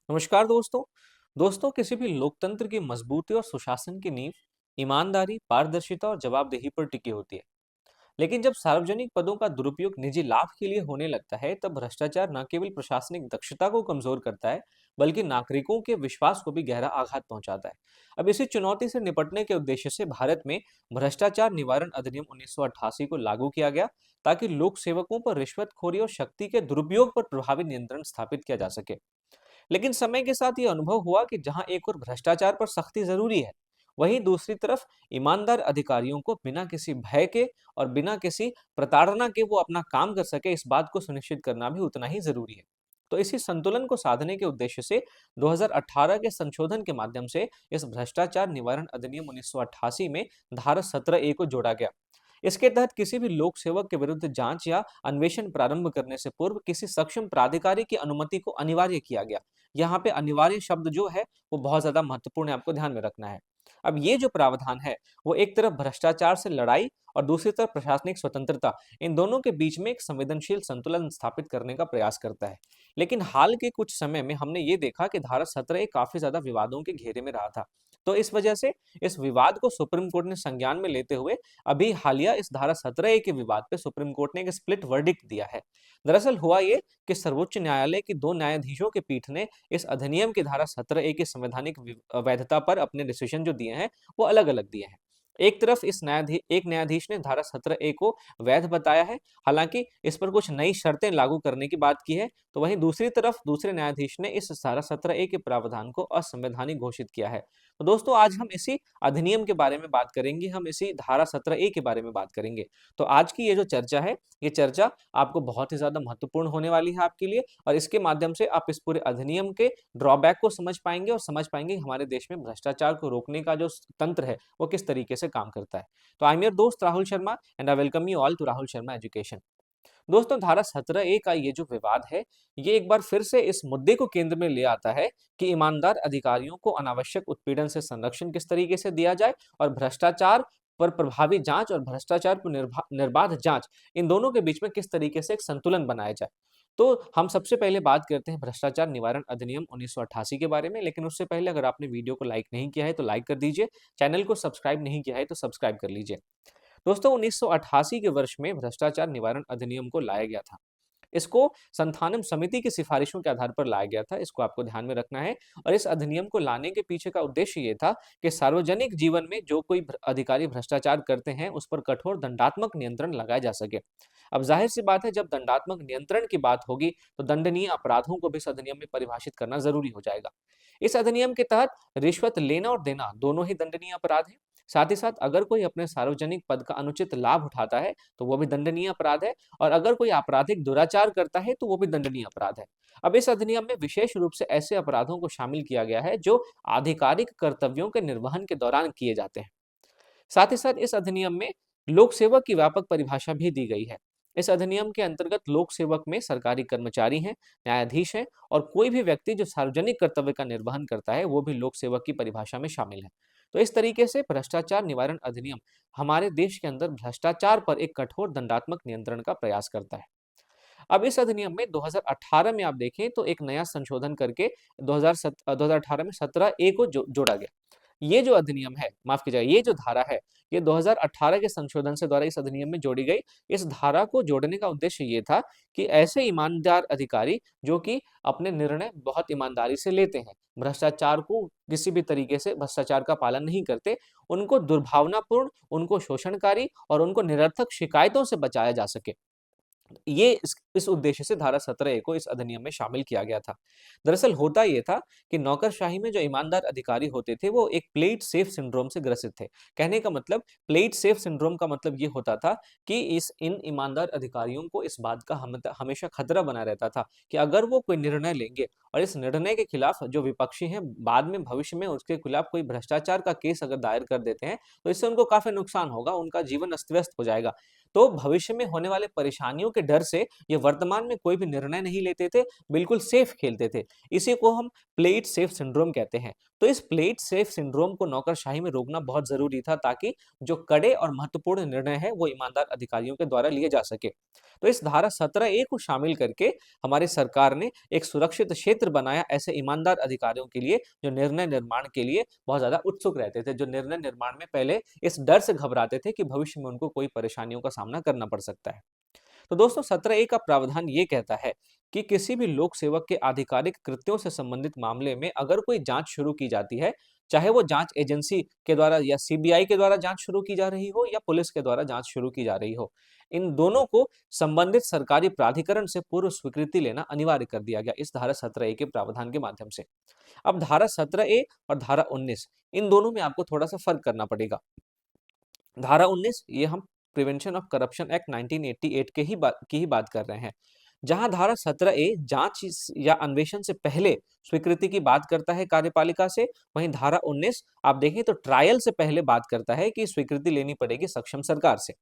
नमस्कार दोस्तों। दोस्तों, किसी भी लोकतंत्र की मजबूती और सुशासन की नींव ईमानदारी, पारदर्शिता और जवाबदेही पर टिकी होती है। लेकिन जब सार्वजनिक पदों का दुरुपयोग निजी लाभ के लिए होने लगता है, तब भ्रष्टाचार न केवल प्रशासनिक दक्षता को कमजोर करता है, बल्कि नागरिकों के विश्वास को भी गहरा आघात पहुंचाता है। अब इसी चुनौती से निपटने के उद्देश्य से भारत में भ्रष्टाचार निवारण अधिनियम 1988 को लागू किया गया, ताकि लोक सेवकों पर रिश्वतखोरी और शक्ति के दुरुपयोग पर प्रभावी नियंत्रण स्थापित किया जा सके। लेकिन समय के साथ ये अनुभव हुआ कि जहां एक और भ्रष्टाचार पर सख्ती जरूरी है, वहीं दूसरी तरफ ईमानदार अधिकारियों को बिना किसी भय के और बिना किसी प्रताड़ना के वो अपना काम कर सके, इस बात को सुनिश्चित करना भी उतना ही जरूरी है। तो इसी संतुलन को साधने के उद्देश्य से 2018 के संशोधन के माध्यम से इस भ्रष्टाचार निवारण अधिनियम 1988 में धारा 17A को जोड़ा गया। इसके तहत किसी भी लोक सेवक के विरुद्ध जांच या अन्वेषण प्रारंभ करने से पूर्व किसी सक्षम प्राधिकारी की अनुमति को अनिवार्य किया गया। यहाँ पे अनिवार्य शब्द जो है वो बहुत ज्यादा महत्वपूर्ण है, आपको ध्यान में रखना है। अब ये जो प्रावधान है, वो एक तरफ भ्रष्टाचार से लड़ाई और दूसरी तरफ प्रशासनिक स्वतंत्रता, इन दोनों के बीच में एक संवेदनशील संतुलन स्थापित करने का प्रयास करता है। लेकिन हाल के कुछ समय में हमने ये देखा कि धारा 17 काफी ज्यादा विवादों के घेरे में रहा था। तो इस वजह से इस विवाद को सुप्रीम कोर्ट ने संज्ञान में लेते हुए अभी हालिया इस धारा 17A के विवाद पे सुप्रीम कोर्ट ने एक स्प्लिट वर्डिक्ट दिया है। दरअसल हुआ ये कि सर्वोच्च न्यायालय की 2 न्यायाधीशों की पीठ ने इस अधिनियम की धारा 17A की संवैधानिक वैधता पर अपने डिसीजन जो दिए हैं, वो अलग-अलग दिए हैं। एक तरफ एक न्यायाधीश ने धारा 17A को वैध बताया है, हालांकि इस पर कुछ नई शर्तें लागू करने की बात की है। तो वहीं दूसरी तरफ दूसरे न्यायाधीश ने इस धारा 17A के प्रावधान को असंवैधानिक घोषित किया है। तो दोस्तों, आज हम इसी अधिनियम के बारे में बात करेंगे, हम इसी धारा 17A के बारे में बात करेंगे। तो आज की ये जो चर्चा है, ये चर्चा आपको बहुत ही ज्यादा महत्वपूर्ण होने वाली है आपके लिए, और इसके माध्यम से आप इस पूरे अधिनियम के ड्रॉबैक को समझ पाएंगे और समझ पाएंगे कि हमारे देश में भ्रष्टाचार को रोकने का जो तंत्र है, वो किस तरीके से काम करता है। तो आई एम योर दोस्त Rahul Sharma and I welcome you all to Rahul Sharma education. दोस्तों, धारा 17A का ये जो विवाद है, ये एक बार फिर से इस मुद्दे को केंद्र में ले आता है कि ईमानदार अधिकारियों को अनावश्यक उत्पीड़न से संरक्षण किस तरीके से दिया जाए, और भ्रष्टाचार पर प्रभावी जांच और भ्रष्टाचार पर निर्बाध जांच, इन दोनों के बीच में किस तरीके से एक संतुलन बनाया जाए। तो हम सबसे पहले बात करते हैं भ्रष्टाचार निवारण अधिनियम 1988 के बारे में। लेकिन उससे पहले अगर आपने वीडियो को लाइक नहीं किया है तो लाइक कर दीजिए, चैनल को सब्सक्राइब नहीं किया है तो सब्सक्राइब कर लीजिए। दोस्तों, 1988 के वर्ष में भ्रष्टाचार निवारण अधिनियम को लाया गया था। इसको संथानम समिति की सिफारिशों के आधार पर लाया गया था, इसको आपको ध्यान में रखना है। और इस अधिनियम को लाने के पीछे का उद्देश्य ये था कि सार्वजनिक जीवन में जो कोई अधिकारी भ्रष्टाचार करते हैं, उस पर कठोर दंडात्मक नियंत्रण लगाया जा सके। अब जाहिर सी बात है, जब दंडात्मक नियंत्रण की बात होगी तो दंडनीय अपराधों को भी इस अधिनियम में परिभाषित करना जरूरी हो जाएगा। इस अधिनियम के तहत रिश्वत लेना और देना दोनों ही दंडनीय अपराध है। साथ ही साथ अगर कोई अपने सार्वजनिक पद का अनुचित लाभ उठाता है, तो वो भी दंडनीय अपराध है। और अगर कोई आपराधिक दुराचार करता है, तो वो भी दंडनीय अपराध है। अब इस अधिनियम में विशेष रूप से ऐसे अपराधों को शामिल किया गया है जो आधिकारिक कर्तव्यों के निर्वहन के दौरान किए जाते हैं। साथ ही साथ इस अधिनियम में लोक सेवक की व्यापक परिभाषा भी दी गई है। इस अधिनियम के अंतर्गत लोक सेवक में सरकारी कर्मचारी हैं, न्यायाधीश हैं, और कोई भी व्यक्ति जो सार्वजनिक कर्तव्य का निर्वहन करता है, वो भी लोक सेवक की परिभाषा में शामिल है। तो इस तरीके से भ्रष्टाचार निवारण अधिनियम हमारे देश के अंदर भ्रष्टाचार पर एक कठोर दंडात्मक नियंत्रण का प्रयास करता है। अब इस अधिनियम में 2018 में आप देखें तो एक नया संशोधन करके 2018 में 17A को जोड़ा गया। ये जो अधिनियम है, माफ कीजिएगा, ये जो धारा है, ये 2018 के संशोधन से द्वारा इस अधिनियम में जोड़ी गई। इस धारा को जोड़ने का उद्देश्य ये था कि ऐसे ईमानदार अधिकारी जो कि अपने निर्णय बहुत ईमानदारी से लेते हैं, भ्रष्टाचार को किसी भी तरीके से भ्रष्टाचार का पालन नहीं करते, उनको दुर्भावनापूर्ण, उनको शोषणकारी और उनको निरर्थक शिकायतों से बचाया जा सके। ये इस उद्देश्य से धारा 17A को इस अधिनियम में शामिल किया गया था। दरअसल होता ये था कि नौकरशाही में जो ईमानदार अधिकारी होते थे, वो एक प्ले इट सेफ सिंड्रोम से ग्रसित थे। कहने का मतलब, प्ले इट सेफ सिंड्रोम का मतलब ये होता था कि इस इन ईमानदार अधिकारियों को इस बात का हमेशा खतरा बना रहता था कि अगर वो कोई निर्णय लेंगे और इस निर्णय के खिलाफ जो विपक्षी हैं बाद में भविष्य में उसके खिलाफ कोई भ्रष्टाचार का केस अगर दायर कर देते हैं, तो इससे उनको काफी नुकसान होगा, उनका जीवन अस्त व्यस्त हो जाएगा। तो भविष्य में होने वाले परेशानियों के डर से ये वर्तमान में कोई भी निर्णय नहीं लेते थे, बिल्कुल सेफ खेलते थे। इसी को हम प्ले इट सेफ सिंड्रोम कहते हैं। तो इस प्ले इट सेफ सिंड्रोम को नौकरशाही में रोकना बहुत ज़रूरी था, ताकि जो कड़े और महत्वपूर्ण निर्णय हैं, वो ईमानदार अधिकारियों के द्वारा लिए जा सके। तो इस धारा 17A को शामिल करके हमारी सरकार ने एक सुरक्षित क्षेत्र बनाया ऐसे ईमानदार अधिकारियों के लिए, जो निर्णय निर्माण के लिए बहुत ज़्यादा उत्सुक रहते थे, जो निर्णय निर्माण में पहले इस डर से घबराते थे कि भविष्य में उनको कोई परेशानियों का सामना करना पड़ सकता है। तो दोस्तों 17A का प्रावधान ये कहता है कि किसी भी लोक सेवक के आधिकारिक कृत्यों से संबंधित मामले में अगर कोई जांच शुरू की जाती है, चाहे वो जांच एजेंसी के द्वारा या सीबीआई के द्वारा जांच शुरू की जा रही हो या पुलिस के द्वारा जांच शुरू की जा रही हो, इन दोनों को संबंधित सरकारी प्राधिकरण से पूर्व स्वीकृति लेना अनिवार्य कर दिया गया इस धारा 17A के प्रावधान के माध्यम से। अब धारा 17A और धारा 19, इन दोनों में आपको थोड़ा सा फर्क करना पड़ेगा। धारा 19 ये हम प्रिवेंशन ऑफ करप्शन एक्ट 1988 की ही बात कर रहे हैं। जहां धारा 17A जांच या अन्वेषण से पहले स्वीकृति की बात करता है कार्यपालिका से, वहीं धारा 19 आप देखें तो ट्रायल से पहले बात करता है कि स्वीकृति लेनी पड़ेगी सक्षम सरकार से।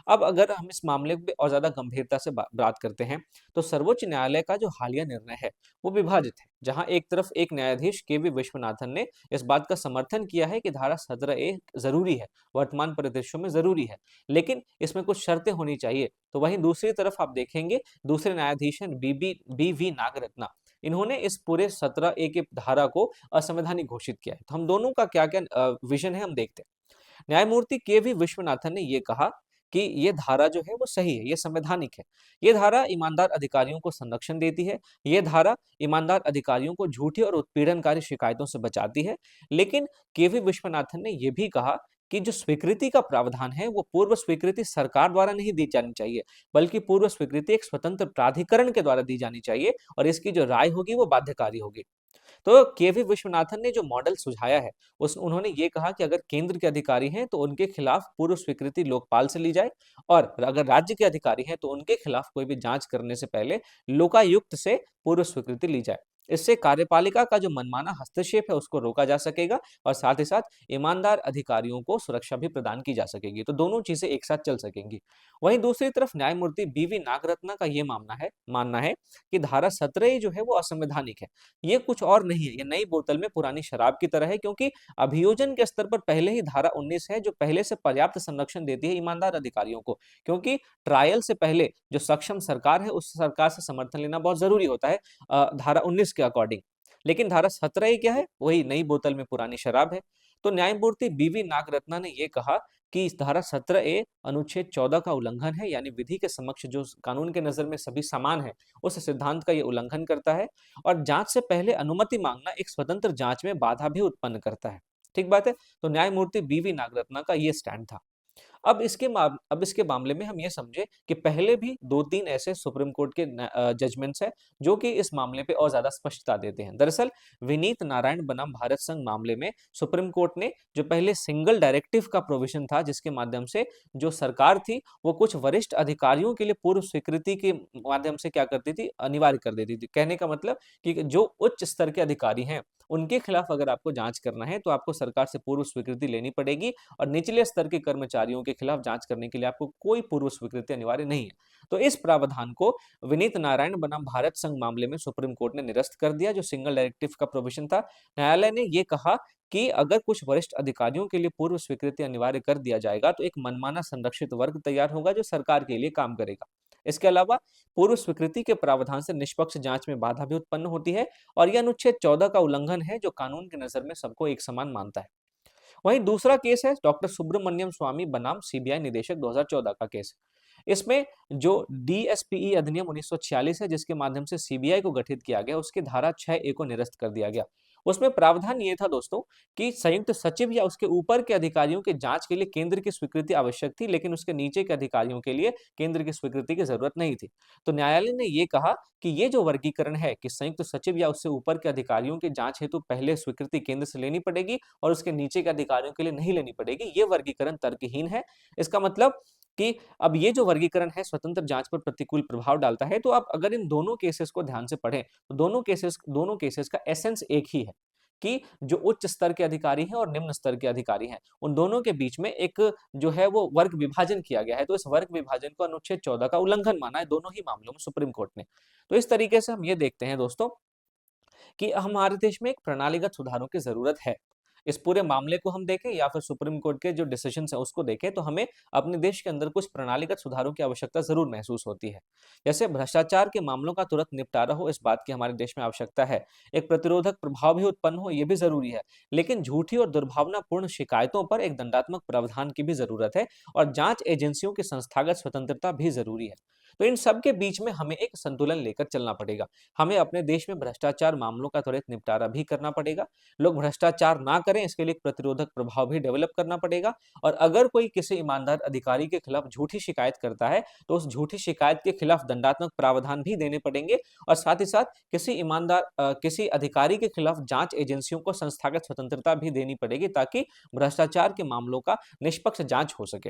अब अगर हम इस मामले पे और ज़्यादा गंभीरता से बात करते हैं, तो सर्वोच्च न्यायालय का जो हालिया निर्णय है, वो विभाजित है। जहाँ एक तरफ एक न्यायाधीश के.वी. विश्वनाथन ने इस बात का समर्थन किया है कि धारा 17A ज़रूरी है, वर्तमान परिदृश्यों में ज़रूरी है, लेकिन इसमें कुछ शर्तें होनी चाहिए। तो वहीं दूसरी तरफ आप देखेंगे, दूसरे न्यायाधीश हैं बी.वी. नागरत्ना। इन्होंने इस पूरे 17A की धारा को असंवैधानिक घोषित किया है। तो हम दोनों का क्या-क्या विज़न है, हम देखते हैं। न्यायमूर्ति के.वी. विश्वनाथन ने ये कहा कि ये धारा जो है वो सही है, ये संवैधानिक है। ये धारा ईमानदार अधिकारियों को संरक्षण देती है। ये धारा ईमानदार अधिकारियों को झूठी और उत्पीड़नकारी शिकायतों से बचाती है। लेकिन के.वी. विश्वनाथन ने ये भी कहा कि जो स्वीकृति का प्रावधान है, वो पूर्व स्वीकृति सरकार द्वारा नहीं दी जानी चाहिए, बल्कि पूर्व स्वीकृति एक स्वतंत्र प्राधिकरण के द्वारा दी जानी चाहिए और इसकी जो राय होगी वो बाध्यकारी होगी। तो के.वी. विश्वनाथन ने जो मॉडल सुझाया है, उस उन्होंने ये कहा कि अगर केंद्र के अधिकारी हैं, तो उनके खिलाफ पूर्व स्वीकृति लोकपाल से ली जाए और अगर राज्य के अधिकारी हैं, तो उनके खिलाफ कोई भी जांच करने से पहले लोकायुक्त से पूर्व स्वीकृति ली जाए। इससे कार्यपालिका का जो मनमाना हस्तक्षेप है, उसको रोका जा सकेगा और साथ ही साथ ईमानदार अधिकारियों को सुरक्षा भी प्रदान की जा सकेगी। तो दोनों चीजें एक साथ चल सकेंगी। वहीं दूसरी तरफ न्यायमूर्ति बी.वी. नागरत्ना का ये मानना है कि धारा 17 जो है वो असंवैधानिक है। ये कुछ और नहीं है, ये नई बोतल में पुरानी शराब की तरह है, क्योंकि अभियोजन के स्तर पर पहले ही धारा 19 है, जो पहले से पर्याप्त संरक्षण देती है ईमानदार अधिकारियों को। क्योंकि ट्रायल से पहले जो सक्षम सरकार है, उस सरकार से समर्थन लेना बहुत जरूरी होता है धारा 19 के अकॉर्डिंग। लेकिन धारा 17 क्या है, वही नई बोतल में पुरानी शराब है। तो न्यायमूर्ति बी.वी. नागरत्ना ने यह कहा कि इस धारा 17A अनुच्छेद 14 का उल्लंघन है, यानी विधि के समक्ष जो कानून के नजर में सभी समान है, उस सिद्धांत का ये उल्लंघन करता है और जांच से पहले अनुमति मांगना एक स्वतंत्र जांच में बाधा भी उत्पन्न करता है। ठीक बात है। तो न्यायमूर्ति बी.वी. नागरत्ना का ये स्टैंड था। अब इसके मामले में हम ये समझे कि पहले भी 2-3 ऐसे सुप्रीम कोर्ट के जजमेंट्स हैं, जो कि इस मामले पे और ज्यादा स्पष्टता देते हैं। दरअसल विनीत नारायण बनाम भारत संघ मामले में सुप्रीम कोर्ट ने जो पहले सिंगल डायरेक्टिव का प्रोविजन था, जिसके माध्यम से जो सरकार थी वो कुछ वरिष्ठ अधिकारियों के लिए पूर्व स्वीकृति के माध्यम से क्या करती थी, अनिवार्य कर देती थी। कहने का मतलब कि जो उच्च स्तर के अधिकारी हैं, उनके खिलाफ अगर आपको जांच करना है, तो आपको सरकार से पूर्व स्वीकृति लेनी पड़ेगी और निचले स्तर के कर्मचारियों के खिलाफ जांच करने के लिए आपको कोई पूर्व स्वीकृति अनिवार्य नहीं है। तो इस प्रावधान को विनीत नारायण बनाम भारत संघ मामले में सुप्रीम कोर्ट ने निरस्त कर दिया, जो सिंगल डायरेक्टिव का प्रोविजन था। न्यायालय ने यह कहा कि अगर कुछ वरिष्ठ अधिकारियों के लिए पूर्व स्वीकृति अनिवार्य कर दिया जाएगा, तो एक मनमाना संरक्षित वर्ग तैयार होगा जो सरकार के लिए काम करेगा। इसके अलावा पूर्व स्वीकृति के प्रावधान से निष्पक्ष जांच में बाधा भी उत्पन्न होती है और यह अनुच्छेद 14 का उल्लंघन है, जो कानून की नजर में सबको एक समान मानता है। वहीं दूसरा केस है डॉक्टर सुब्रमण्यम स्वामी बनाम सीबीआई निदेशक 2014 का केस। इसमें जो डीएसपीई अधिनियम 1946 है, जिसके माध्यम से सीबीआई को गठित किया गया, उसकी धारा 6A को निरस्त कर दिया गया। उसमें प्रावधान ये था दोस्तों कि संयुक्त सचिव या उसके ऊपर के अधिकारियों की जांच के लिए केंद्र की स्वीकृति आवश्यक थी, लेकिन उसके नीचे के अधिकारियों के लिए केंद्र की स्वीकृति की जरूरत नहीं थी। तो न्यायालय ने यह कहा कि ये जो वर्गीकरण है कि संयुक्त सचिव या उससे ऊपर के अधिकारियों की जांच हेतु पहले स्वीकृति केंद्र से लेनी पड़ेगी और उसके नीचे के अधिकारियों के लिए नहीं लेनी पड़ेगी, ये वर्गीकरण तर्कहीन है। इसका मतलब कि अब ये जो वर्गीकरण है स्वतंत्र जांच पर प्रतिकूल प्रभाव डालता है। तो आप अगर इन दोनों केसेस को ध्यान से पढ़ें, तो दोनों केसेस का एसेंस एक ही है कि जो उच्च स्तर के अधिकारी हैं और निम्न स्तर के अधिकारी हैं, उन दोनों के बीच में एक जो है वो वर्ग विभाजन किया गया है। तो इस वर्ग विभाजन को अनुच्छेद 14 का उल्लंघन माना है दोनों ही मामलों में सुप्रीम कोर्ट ने। तो इस तरीके से हम ये देखते हैं दोस्तों कि हमारे देश में एक प्रणालीगत सुधारों की ज़रूरत है। इस पूरे मामले को हम देखें या फिर सुप्रीम कोर्ट के जो डिसीजंस हैं उसको देखें, तो हमें अपने देश के अंदर कुछ प्रणालीगत सुधारों की आवश्यकता ज़रूर महसूस होती है। जैसे भ्रष्टाचार के मामलों का तुरंत निपटारा हो, इस बात की हमारे देश में आवश्यकता है। एक प्रतिरोधक प्रभाव भी उत्पन्न हो, ये भी ज़रूरी है। लेकिन झूठी और दुर्भावनापूर्ण शिकायतों पर एक दंडात्मक प्रावधान की भी ज़रूरत है और जाँच एजेंसियों की संस्थागत स्वतंत्रता भी ज़रूरी है। तो इन सब के बीच में हमें एक संतुलन लेकर चलना पड़ेगा। हमें अपने देश में भ्रष्टाचार मामलों का त्वरित निपटारा भी करना पड़ेगा। लोग भ्रष्टाचार ना करें, इसके लिए एक प्रतिरोधक प्रभाव भी डेवलप करना पड़ेगा और अगर कोई किसी ईमानदार अधिकारी के खिलाफ झूठी शिकायत करता है, तो उस झूठी शिकायत के खिलाफ दंडात्मक प्रावधान भी देने पड़ेंगे और साथ ही साथ किसी अधिकारी के खिलाफ जाँच एजेंसियों को संस्थागत स्वतंत्रता भी देनी पड़ेगी ताकि भ्रष्टाचार के मामलों का निष्पक्ष जाँच हो सके।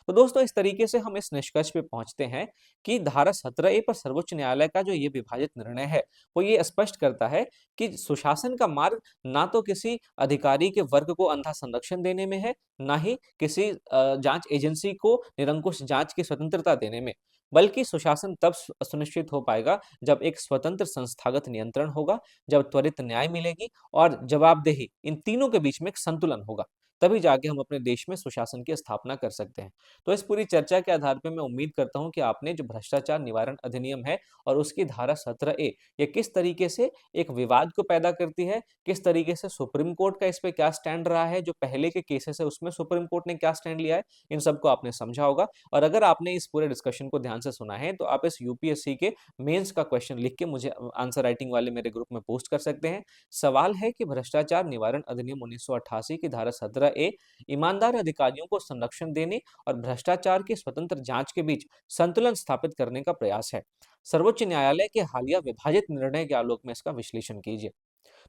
तो दोस्तों इस तरीके से हम इस निष्कर्ष पे पहुंचते हैं कि धारा 17A पर सर्वोच्च न्यायालय का जो ये विभाजित निर्णय है, वो ये स्पष्ट करता है कि सुशासन का मार्ग ना तो किसी अधिकारी के वर्ग को अंधा संरक्षण देने में है, ना ही किसी जांच एजेंसी को निरंकुश जांच की स्वतंत्रता देने में, बल्कि सुशासन तब सुनिश्चित हो पाएगा जब एक स्वतंत्र संस्थागत नियंत्रण होगा, जब त्वरित न्याय मिलेगी और जवाबदेही, इन तीनों के बीच में एक संतुलन होगा। तभी जाके हम अपने देश में सुशासन की स्थापना कर सकते हैं। तो इस पूरी चर्चा के आधार पे मैं उम्मीद करता हूँ कि आपने जो भ्रष्टाचार निवारण अधिनियम है और उसकी धारा 17A ये किस तरीके से एक विवाद को पैदा करती है, किस तरीके से सुप्रीम कोर्ट का इस पे क्या स्टैंड रहा है, जो पहले के केसेस है उसमें सुप्रीम कोर्ट ने क्या स्टैंड लिया है, इन सबको आपने समझा होगा। और अगर आपने इस पूरे डिस्कशन को ध्यान से सुना है, तो आप इस यूपीएससी के मेंस का क्वेश्चन लिख के मुझे आंसर राइटिंग वाले मेरे ग्रुप में पोस्ट कर सकते हैं। सवाल है कि भ्रष्टाचार निवारण अधिनियम 1988 की धारा 17A ईमानदार अधिकारियों को संरक्षण देने और भ्रष्टाचार की स्वतंत्र जांच के बीच संतुलन स्थापित करने का प्रयास है। सर्वोच्च न्यायालय के हालिया विभाजित निर्णय के आलोक में इसका विश्लेषण कीजिए।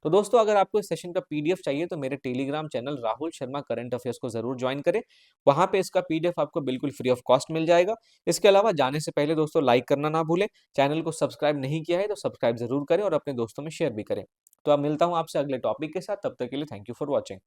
तो दोस्तों अगर आपको इस सेशन का पीडीएफ चाहिए तो मेरे Telegram channel Rahul Sharma current affairs को जरूर ज्वाइन करें। वहां पे इसका पीडीएफ आपको बिल्कुल फ्री ऑफ कॉस्ट मिल जाएगा। इसके अलावा जाने से पहले दोस्तों लाइक करना ना भूलें। चैनल को सब्सक्राइब नहीं किया है तो सब्सक्राइब जरूर करें और अपने दोस्तों में शेयर भी करें। तो अब मिलता हूं आपसे अगले टॉपिक के साथ, तब तक के लिए थैंक यू फॉर वॉचिंग।